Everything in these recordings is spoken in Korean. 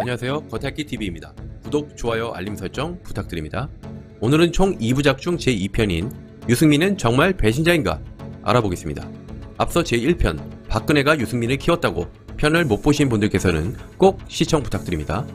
안녕하세요, 겉핥기TV입니다. 구독, 좋아요, 알림 설정 부탁드립니다. 오늘은 총 2부작 중 제2편인 유승민은 정말 배신자인가 알아보겠습니다. 앞서 제1편 박근혜가 유승민을 키웠다고 편을 못 보신 분들께서는 꼭 시청 부탁드립니다.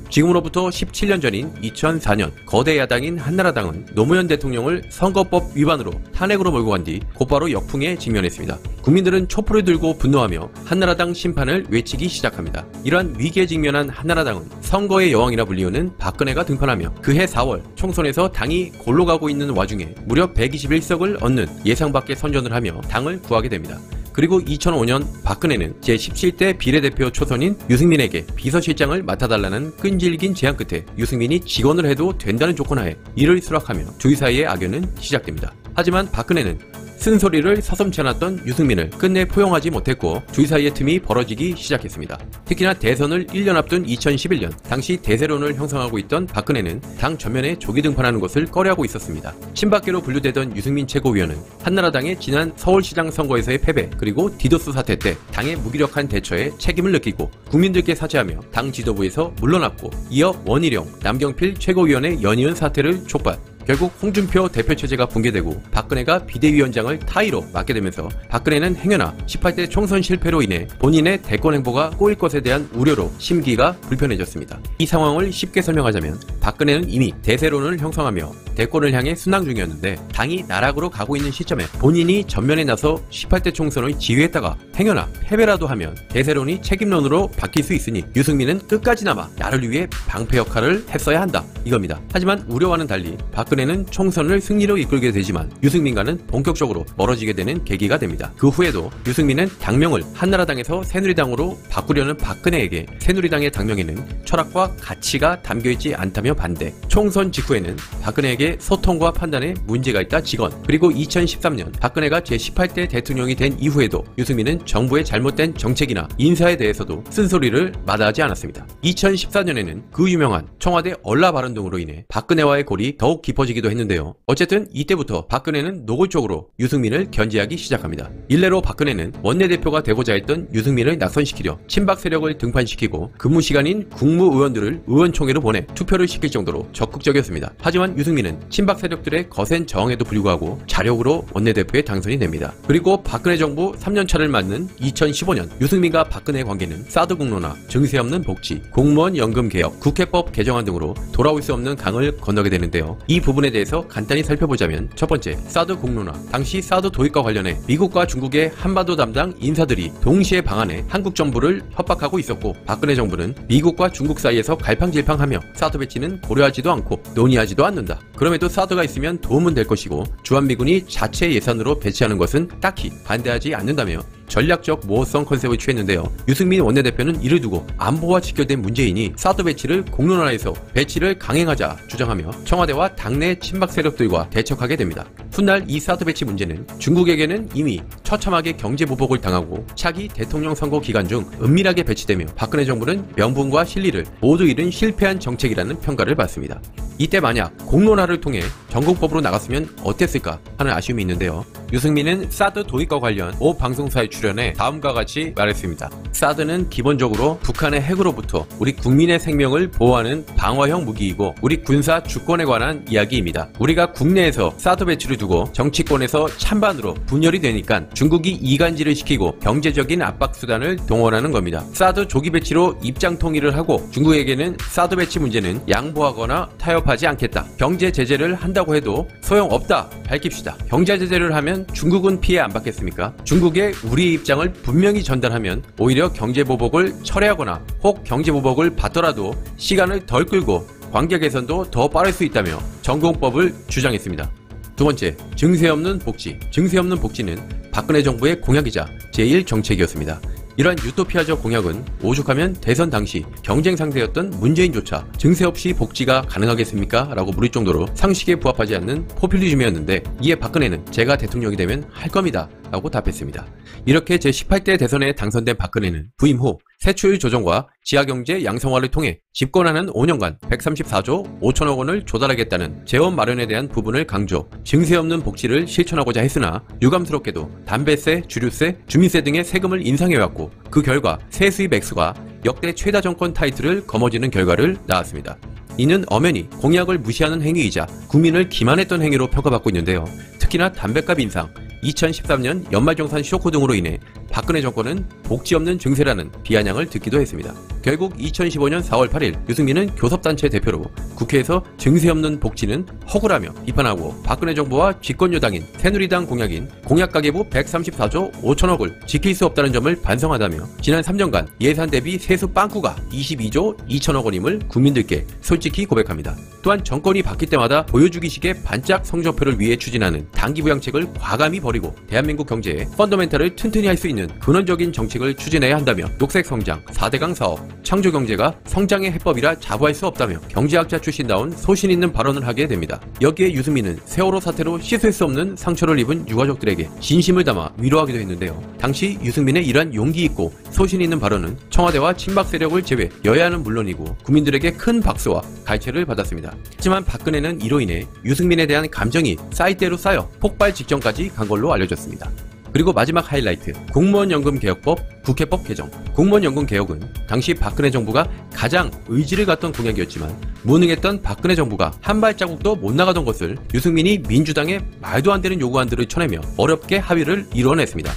지금으로부터 17년 전인 2004년 거대 야당인 한나라당은 노무현 대통령을 선거법 위반으로 탄핵으로 몰고 간 뒤 곧바로 역풍에 직면했습니다. 국민들은 촛불을 들고 분노하며 한나라당 심판을 외치기 시작합니다. 이러한 위기에 직면한 한나라당은 선거의 여왕이라 불리우는 박근혜가 등판하며 그해 4월 총선에서 당이 골로 가고 있는 와중에 무려 121석을 얻는 예상 밖의 선전을 하며 당을 구하게 됩니다. 그리고 2005년 박근혜는 제17대 비례대표 초선인 유승민에게 비서실장을 맡아달라는 끈질긴 제안 끝에 유승민이 직원을 해도 된다는 조건하에 이를 수락하며 둘 사이의 악연은 시작됩니다. 하지만 박근혜는 쓴소리를 서슴지 않았던 유승민을 끝내 포용하지 못했고 둘 사이의 틈이 벌어지기 시작했습니다. 특히나 대선을 1년 앞둔 2011년 당시 대세론을 형성하고 있던 박근혜는 당 전면에 조기 등판하는 것을 꺼려하고 있었습니다. 친박계로 분류되던 유승민 최고위원은 한나라당의 지난 서울시장 선거에서의 패배 그리고 디도스 사태 때 당의 무기력한 대처에 책임을 느끼고 국민들께 사죄하며 당 지도부에서 물러났고 이어 원희룡, 남경필 최고위원의 연이은 사태를 촉발 결국 홍준표 대표 체제가 붕괴되고 박근혜가 비대위원장을 타이로 맡게 되면서 박근혜는 행여나 18대 총선 실패로 인해 본인의 대권 행보가 꼬일 것에 대한 우려로 심기가 불편해졌습니다. 이 상황을 쉽게 설명하자면 박근혜는 이미 대세론을 형성하며 대권을 향해 순항 중이었는데 당이 나락으로 가고 있는 시점에 본인이 전면에 나서 18대 총선을 지휘했다가 행여나 패배라도 하면 대세론이 책임론으로 바뀔 수 있으니 유승민은 끝까지나마 나를 위해 방패 역할을 했어야 한다 이겁니다. 하지만 우려와는 달리 박근혜는 총선을 승리로 이끌게 되지만 유승민과는 본격적으로 멀어지게 되는 계기가 됩니다. 그 후에도 유승민은 당명을 한나라당에서 새누리당으로 바꾸려는 박근혜에게 새누리당의 당명에는 철학과 가치가 담겨있지 않다며 반대, 총선 직후에는 박근혜에게 소통과 판단에 문제가 있다 직언, 그리고 2013년 박근혜가 제18대 대통령이 된 이후에도 유승민은 정부의 잘못된 정책이나 인사에 대해서도 쓴소리를 마다하지 않았습니다. 2014년에는 그 유명한 청와대 얼라 발언 등으로 인해 박근혜와의 골이 더욱 깊어지기도 했는데요. 어쨌든 이때부터 박근혜는 노골적으로 유승민을 견제하기 시작합니다. 일례로 박근혜는 원내대표가 되고자 했던 유승민을 낙선시키려 친박 세력을 등판시키고 근무 시간인 국무의원들을 의원총회로 보내 투표를 시킬 정도로 적극적이었습니다. 하지만 유승민은 친박 세력들의 거센 저항에도 불구하고 자력으로 원내대표에 당선이 됩니다. 그리고 박근혜 정부 3년차를 맞는 2015년 유승민과 박근혜의 관계는 사드 공론화, 증세 없는 복지, 공무원 연금 개혁, 국회법 개정안 등으로 돌아올 수 없는 강을 건너게 되는데요. 이 부분에 대해서 간단히 살펴보자면 첫 번째, 사드 공론화. 당시 사드 도입과 관련해 미국과 중국의 한반도 담당 인사들이 동시에 방한해 한국 정부를 협박하고 있었고 박근혜 정부는 미국과 중국 사이에서 갈팡질팡하며 사드 배치는 고려하지도 않고 논의하지도 않는다. 그럼에도 사드가 있으면 도움은 될 것이고 주한미군이 자체 예산으로 배치하는 것은 딱히 반대하지 않는다며 전략적 모호성 컨셉을 취했는데요. 유승민 원내대표는 이를 두고 안보와 직결된 문제이니 사드 배치를 공론화해서 배치를 강행하자 주장하며 청와대와 당내 친박 세력들과 대척하게 됩니다. 훗날 이 사드 배치 문제는 중국에게는 이미 처참하게 경제 보복을 당하고 차기 대통령 선거 기간 중 은밀하게 배치되며 박근혜 정부는 명분과 실리를 모두 잃은 실패한 정책이라는 평가를 받습니다. 이때 만약 공론화를 통해 전공법으로 나갔으면 어땠을까 하는 아쉬움이 있는데요. 유승민은 사드 도입과 관련 모 방송사에 출연해 다음과 같이 말했습니다. 사드는 기본적으로 북한의 핵으로부터 우리 국민의 생명을 보호하는 방어형 무기이고 우리 군사 주권에 관한 이야기입니다. 우리가 국내에서 사드 배치를 두고 정치권에서 찬반으로 분열이 되니까 중국이 이간질을 시키고 경제적인 압박 수단을 동원하는 겁니다. 사드 조기 배치로 입장 통일을 하고 중국에게는 사드 배치 문제는 양보하거나 타협하지 않겠다. 경제 제재를 한다고 해도 소용없다 밝힙시다. 경제 제재를 하면 중국은 피해 안 받겠습니까? 중국에 우리의 입장을 분명히 전달하면 오히려 경제보복을 철회하거나 혹 경제보복을 받더라도 시간을 덜 끌고 관계 개선도 더 빠를 수 있다며 전공법을 주장했습니다. 두 번째, 증세 없는 복지. 증세 없는 복지는 박근혜 정부의 공약이자 제1정책이었습니다. 이러한 유토피아적 공약은 오죽하면 대선 당시 경쟁 상대였던 문재인조차 증세 없이 복지가 가능하겠습니까? 라고 물을 정도로 상식에 부합하지 않는 포퓰리즘이었는데 이에 박근혜는 제가 대통령이 되면 할 겁니다 라고 답했습니다. 이렇게 제18대 대선에 당선된 박근혜는 부임 후 세출 조정과 지하경제 양성화를 통해 집권하는 5년간 134조 5천억 원을 조달하겠다는 재원 마련에 대한 부분을 강조, 증세 없는 복지를 실천하고자 했으나 유감스럽게도 담배세, 주류세, 주민세 등의 세금을 인상해왔고 그 결과 세수입 액수가 역대 최다 정권 타이틀을 거머쥐는 결과를 낳았습니다. 이는 엄연히 공약을 무시하는 행위이자 국민을 기만했던 행위로 평가받고 있는데요. 특히나 담배값 인상, 2013년 연말정산 쇼크 등으로 인해 박근혜 정권은 복지 없는 증세라는 비아냥을 듣기도 했습니다. 결국 2015년 4월 8일 유승민은 교섭단체 대표로 국회에서 증세 없는 복지는 허구라며 비판하고 박근혜 정부와 집권여당인 새누리당 공약인 공약가계부 134조 5천억을 지킬 수 없다는 점을 반성하다며 지난 3년간 예산 대비 세수 빵꾸가 22조 2천억 원임을 국민들께 솔직히 고백합니다. 또한 정권이 바뀔 때마다 보여주기식의 반짝 성적표를 위해 추진하는 단기부양책을 과감히 버리고 대한민국 경제의 펀더멘탈을 튼튼히 할 수 있는 근원적인 정책을 추진해야 한다며 녹색성장, 4대강 사업, 창조경제가 성장의 해법이라 자부할 수 없다며 경제학자 출신다운 소신 있는 발언을 하게 됩니다. 여기에 유승민은 세월호 사태로 씻을 수 없는 상처를 입은 유가족들에게 진심을 담아 위로하기도 했는데요. 당시 유승민의 이러한 용기 있고 소신 있는 발언은 청와대와 친박 세력을 제외 여야는 물론이고 국민들에게 큰 박수와 갈채를 받았습니다. 하지만 박근혜는 이로 인해 유승민에 대한 감정이 쌓일 대로 쌓여 폭발 직전까지 간 걸로 알려졌습니다. 그리고 마지막 하이라이트, 공무원연금 개혁법, 국회법 개정. 공무원연금 개혁은 당시 박근혜 정부가 가장 의지를 갖던 공약이었지만 무능했던 박근혜 정부가 한 발자국도 못 나가던 것을 유승민이 민주당의 말도 안 되는 요구안들을 쳐내며 어렵게 합의를 이뤄냈습니다.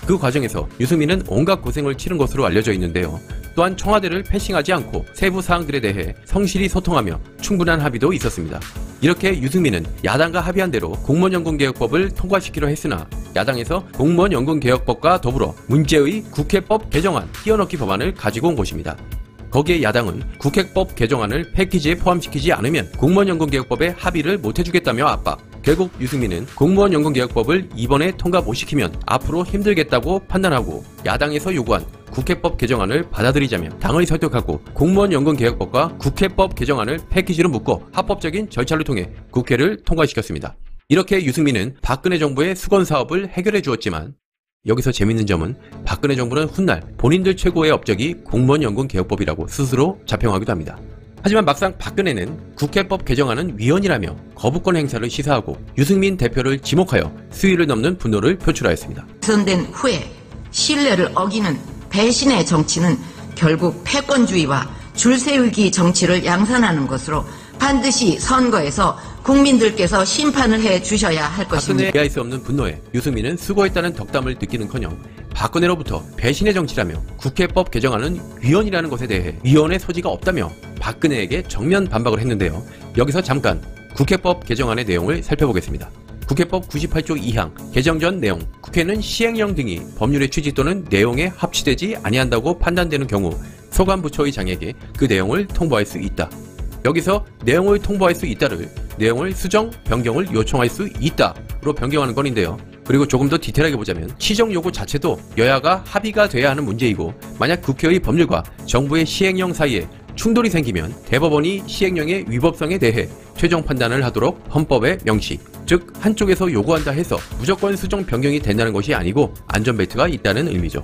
그 과정에서 유승민은 온갖 고생을 치른 것으로 알려져 있는데요. 또한 청와대를 패싱하지 않고 세부 사항들에 대해 성실히 소통하며 충분한 합의도 있었습니다. 이렇게 유승민은 야당과 합의한 대로 공무원연금개혁법을 통과시키려 했으나 야당에서 공무원연금개혁법과 더불어 문제의 국회법 개정안 끼워넣기 법안을 가지고 온 것입니다. 거기에 야당은 국회법 개정안을 패키지에 포함시키지 않으면 공무원연금개혁법에 합의를 못해주겠다며 압박. 결국 유승민은 공무원연금개혁법을 이번에 통과 못 시키면 앞으로 힘들겠다고 판단하고 야당에서 요구한 국회법 개정안을 받아들이자며 당을 설득하고 공무원연금개혁법과 국회법 개정안을 패키지로 묶어 합법적인 절차를 통해 국회를 통과시켰습니다. 이렇게 유승민은 박근혜 정부의 수건 사업을 해결해 주었지만 여기서 재밌는 점은 박근혜 정부는 훗날 본인들 최고의 업적이 공무원연금개혁법이라고 스스로 자평하기도 합니다. 하지만 막상 박근혜는 국회법 개정안은 위헌이라며 거부권 행사를 시사하고 유승민 대표를 지목하여 수위를 넘는 분노를 표출하였습니다. 당선된 후에 신뢰를 어기는 배신의 정치는 결국 패권주의와 줄세우기 정치를 양산하는 것으로 반드시 선거에서 국민들께서 심판을 해 주셔야 할 것입니다. 박근혜에 이해할 수 없는 분노에 유승민은 수고했다는 덕담을 느끼는커녕 박근혜로부터 배신의 정치라며 국회법 개정안은 위헌이라는 것에 대해 위헌의 소지가 없다며 박근혜에게 정면 반박을 했는데요. 여기서 잠깐 국회법 개정안의 내용을 살펴보겠습니다. 국회법 98조 2항 개정 전 내용, 국회는 시행령 등이 법률의 취지 또는 내용에 합치되지 아니한다고 판단되는 경우 소관부처의 장에게 그 내용을 통보할 수 있다. 여기서 내용을 통보할 수 있다를 내용을 수정, 변경을 요청할 수 있다로 변경하는 건인데요. 그리고 조금 더 디테일하게 보자면 시정 요구 자체도 여야가 합의가 돼야 하는 문제이고 만약 국회의 법률과 정부의 시행령 사이에 충돌이 생기면 대법원이 시행령의 위법성에 대해 최종 판단을 하도록 헌법에 명시, 즉 한쪽에서 요구한다 해서 무조건 수정 변경이 된다는 것이 아니고 안전벨트가 있다는 의미죠.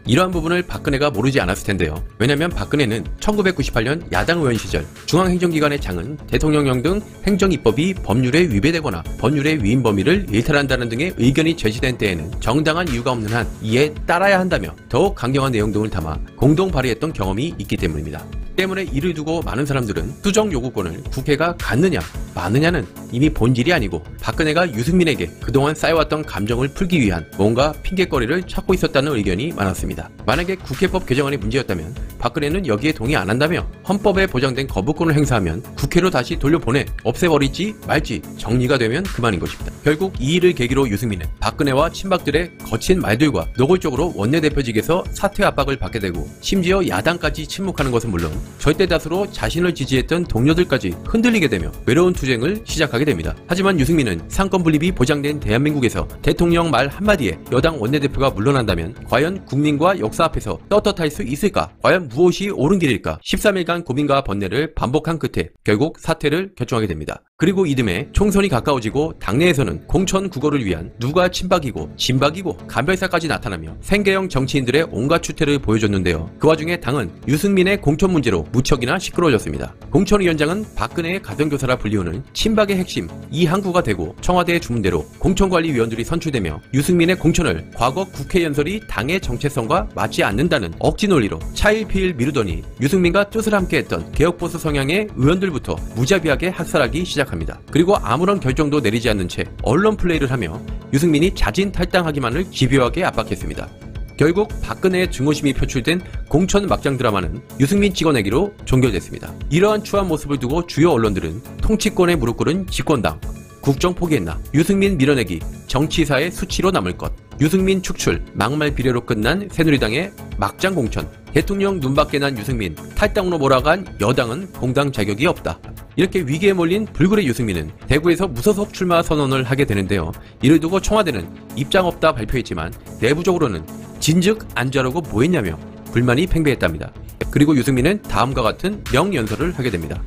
이러한 부분을 박근혜가 모르지 않았을 텐데요. 왜냐면 박근혜는 1998년 야당 의원 시절 중앙행정기관의 장은 대통령령 등 행정입법이 법률에 위배되거나 법률의 위임 범위를 일탈한다는 등의 의견이 제시된 때에는 정당한 이유가 없는 한 이에 따라야 한다며 더욱 강경한 내용 등을 담아 공동 발의했던 경험이 있기 때문입니다. 때문에 이를 두고 많은 사람들은 수정 요구권을 국회가 갖느냐 마느냐는 이미 본질이 아니고 박근혜가 유승민에게 그동안 쌓여왔던 감정을 풀기 위한 뭔가 핑계거리를 찾고 있었다는 의견이 많았습니다. 만약에 국회법 개정안이 문제였다면 박근혜는 여기에 동의 안 한다며 헌법에 보장된 거부권을 행사하면 국회로 다시 돌려보내 없애버리지 말지 정리가 되면 그만인 것입니다. 결국 이 일을 계기로 유승민은 박근혜와 친박들의 거친 말들과 노골적으로 원내대표직에서 사퇴 압박을 받게 되고 심지어 야당까지 침묵하는 것은 물론 절대 다수로 자신을 지지했던 동료들까지 흔들리게 되며 외로운 두 투쟁을 시작하게 됩니다. 하지만 유승민은 상권 분립이 보장된 대한민국에서 대통령 말 한마디에 여당 원내대표가 물러난다면 과연 국민과 역사 앞에서 떳떳할 수 있을까? 과연 무엇이 옳은 길일까? 13일간 고민과 번뇌를 반복한 끝에 결국 사퇴를 결정하게 됩니다. 그리고 이듬해 총선이 가까워지고 당내에서는 공천 국어를 위한 누가 친박이고 진박이고 간별사까지 나타나며 생계형 정치인들의 온갖 추태를 보여줬는데요. 그 와중에 당은 유승민의 공천 문제로 무척이나 시끄러워졌습니다. 공천위원장은 박근혜의 가정교사라 불리우는 친박의 핵심 이항구가 되고 청와대의 주문대로 공천관리위원들이 선출되며 유승민의 공천을 과거 국회 연설이 당의 정체성과 맞지 않는다는 억지 논리로 차일피일 미루더니 유승민과 뜻을 함께했던 개혁보수 성향의 의원들부터 무자비하게 학살하기 시작합니다. 그리고 아무런 결정도 내리지 않는 채 언론 플레이를 하며 유승민이 자진 탈당하기만을 집요하게 압박했습니다. 결국 박근혜의 증오심이 표출된 공천 막장 드라마는 유승민 찍어내기로 종결됐습니다. 이러한 추한 모습을 두고 주요 언론들은 통치권에 무릎 꿇은 집권당, 국정 포기했나, 유승민 밀어내기, 정치사의 수치로 남을 것, 유승민 축출, 막말 비례로 끝난 새누리당의 막장 공천, 대통령 눈밖에 난 유승민, 탈당으로 몰아간 여당은 공당 자격이 없다. 이렇게 위기에 몰린 불굴의 유승민은 대구에서 무소속 출마 선언을 하게 되는데요. 이를 두고 청와대는 입장 없다 발표했지만 내부적으로는 진즉 안자라고 뭐했냐며 불만이 팽배했답니다. 그리고 유승민은 다음과 같은 명연설을 하게 됩니다.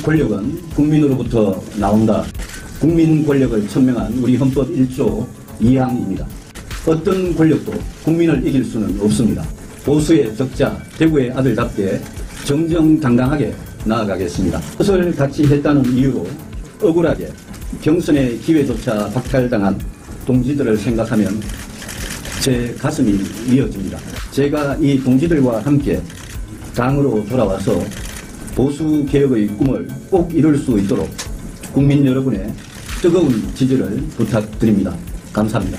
권력은 국민으로부터 나온다. 국민 권력을 천명한 우리 헌법 1조 2항입니다. 어떤 권력도 국민을 이길 수는 없습니다. 보수의 적자, 대구의 아들답게 정정당당하게 나아가겠습니다. 뜻을 같이 했다는 이유로 억울하게 경선의 기회조차 박탈당한 동지들을 생각하면 제 가슴이 미어집니다. 제가 이 동지들과 함께 당으로 돌아와서 보수개혁의 꿈을 꼭 이룰 수 있도록 국민 여러분의 뜨거운 지지를 부탁드립니다. 감사합니다.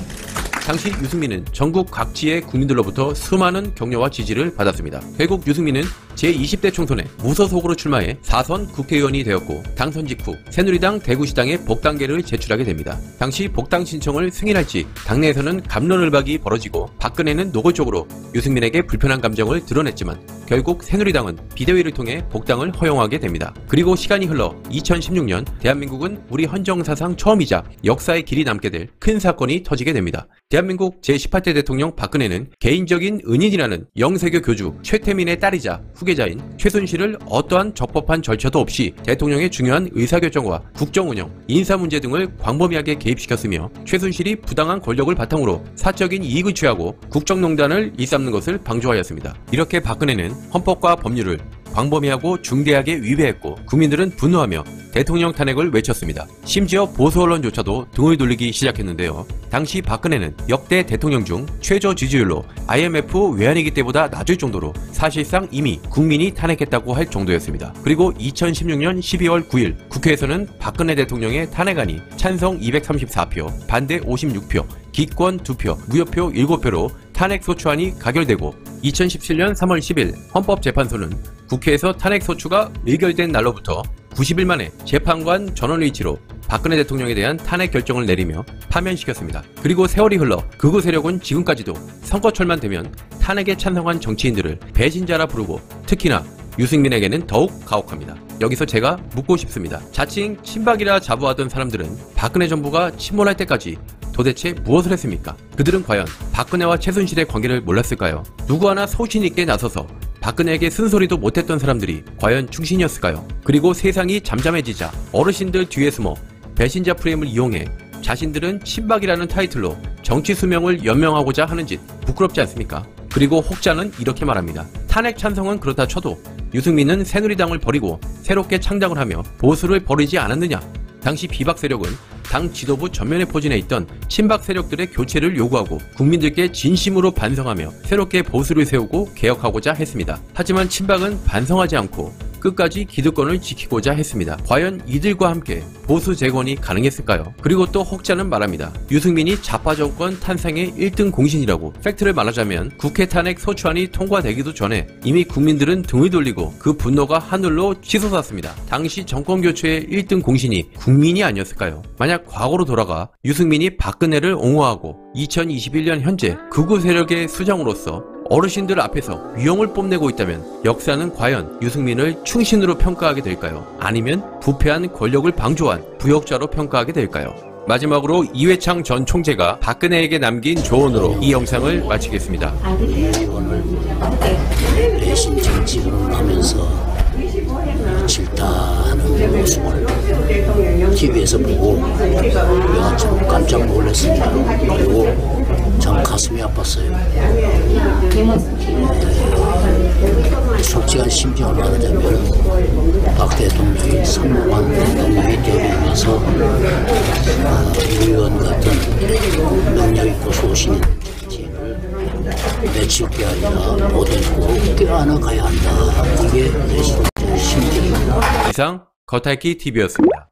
당시 유승민은 전국 각지의 국민들로부터 수많은 격려와 지지를 받았습니다. 결국 유승민은 제20대 총선에 무소속으로 출마해 4선 국회의원이 되었고 당선 직후 새누리당 대구시당에 복당계를 제출하게 됩니다. 당시 복당 신청을 승인할지 당내에서는 갑론을박이 벌어지고 박근혜는 노골적으로 유승민에게 불편한 감정을 드러냈지만 결국 새누리당은 비대위를 통해 복당을 허용하게 됩니다. 그리고 시간이 흘러 2016년 대한민국은 우리 헌정사상 처음이자 역사의 길이 남게 될 큰 사건이 터지게 됩니다. 대한민국 제18대 대통령 박근혜는 개인적인 은인이라는 영세교 교주 최태민의 딸이자 후계자인 최순실을 어떠한 적법한 절차도 없이 대통령의 중요한 의사결정과 국정운영, 인사 문제 등을 광범위하게 개입시켰으며 최순실이 부당한 권력을 바탕으로 사적인 이익을 취하고 국정농단을 일삼는 것을 방조하였습니다. 이렇게 박근혜는 헌법과 법률을 광범위하고 중대하게 위배했고 국민들은 분노하며 대통령 탄핵을 외쳤습니다. 심지어 보수 언론조차도 등을 돌리기 시작했는데요. 당시 박근혜는 역대 대통령 중 최저 지지율로 IMF 외환위기 때보다 낮을 정도로 사실상 이미 국민이 탄핵했다고 할 정도였습니다. 그리고 2016년 12월 9일 국회에서는 박근혜 대통령의 탄핵안이 찬성 234표, 반대 56표, 기권 2표, 무효표 7표로 탄핵소추안이 가결되고 2017년 3월 10일 헌법재판소는 국회에서 탄핵소추가 의결된 날로부터 90일 만에 재판관 전원 일치로 박근혜 대통령에 대한 탄핵 결정을 내리며 파면시켰습니다. 그리고 세월이 흘러 극우 세력은 지금까지도 선거철만 되면 탄핵에 찬성한 정치인들을 배신자라 부르고 특히나 유승민에게는 더욱 가혹합니다. 여기서 제가 묻고 싶습니다. 자칭 친박이라 자부하던 사람들은 박근혜 정부가 침몰할 때까지 도대체 무엇을 했습니까? 그들은 과연 박근혜와 최순실의 관계를 몰랐을까요? 누구 하나 소신있게 나서서 박근혜에게 쓴소리도 못했던 사람들이 과연 충신이었을까요? 그리고 세상이 잠잠해지자 어르신들 뒤에 숨어 배신자 프레임을 이용해 자신들은 친박이라는 타이틀로 정치 수명을 연명하고자 하는 짓 부끄럽지 않습니까? 그리고 혹자는 이렇게 말합니다. 탄핵 찬성은 그렇다 쳐도 유승민은 새누리당을 버리고 새롭게 창당을 하며 보수를 버리지 않았느냐? 당시 비박 세력은 당 지도부 전면에 포진해 있던 친박 세력들의 교체를 요구하고 국민들께 진심으로 반성하며 새롭게 보수를 세우고 개혁하고자 했습니다. 하지만 친박은 반성하지 않고 끝까지 기득권을 지키고자 했습니다. 과연 이들과 함께 보수 재건이 가능했을까요? 그리고 또 혹자는 말합니다. 유승민이 좌파 정권 탄생의 1등 공신이라고. 팩트를 말하자면 국회 탄핵 소추안이 통과되기도 전에 이미 국민들은 등을 돌리고 그 분노가 하늘로 치솟았습니다. 당시 정권 교체의 1등 공신이 국민이 아니었을까요? 만약 과거로 돌아가 유승민이 박근혜를 옹호하고 2021년 현재 극우 세력의 수장으로서 어르신들 앞에서 위용을 뽐내고 있다면 역사는 과연 유승민을 충신으로 평가하게 될까요? 아니면 부패한 권력을 방조한 부역자로 평가하게 될까요? 마지막으로 이회창 전 총재가 박근혜에게 남긴 조언으로 이 영상을 마치겠습니다. 배신 정치를 하면서 질타하는 모습을 TV에서 보고 내가 참 깜짝 놀랐습니다. 그리고 참 가슴이 아팠어요. 솔직한 심정을 말하자면 박 대통령이 선무관 대통령이 되면서 의원 같은 능력 있고 소신 있는 정치인을 내칠 게 아니라 모든 꼭 껴안아 가야 한다. 이게 내 심정입니다. 이상 겉핥기 TV였습니다.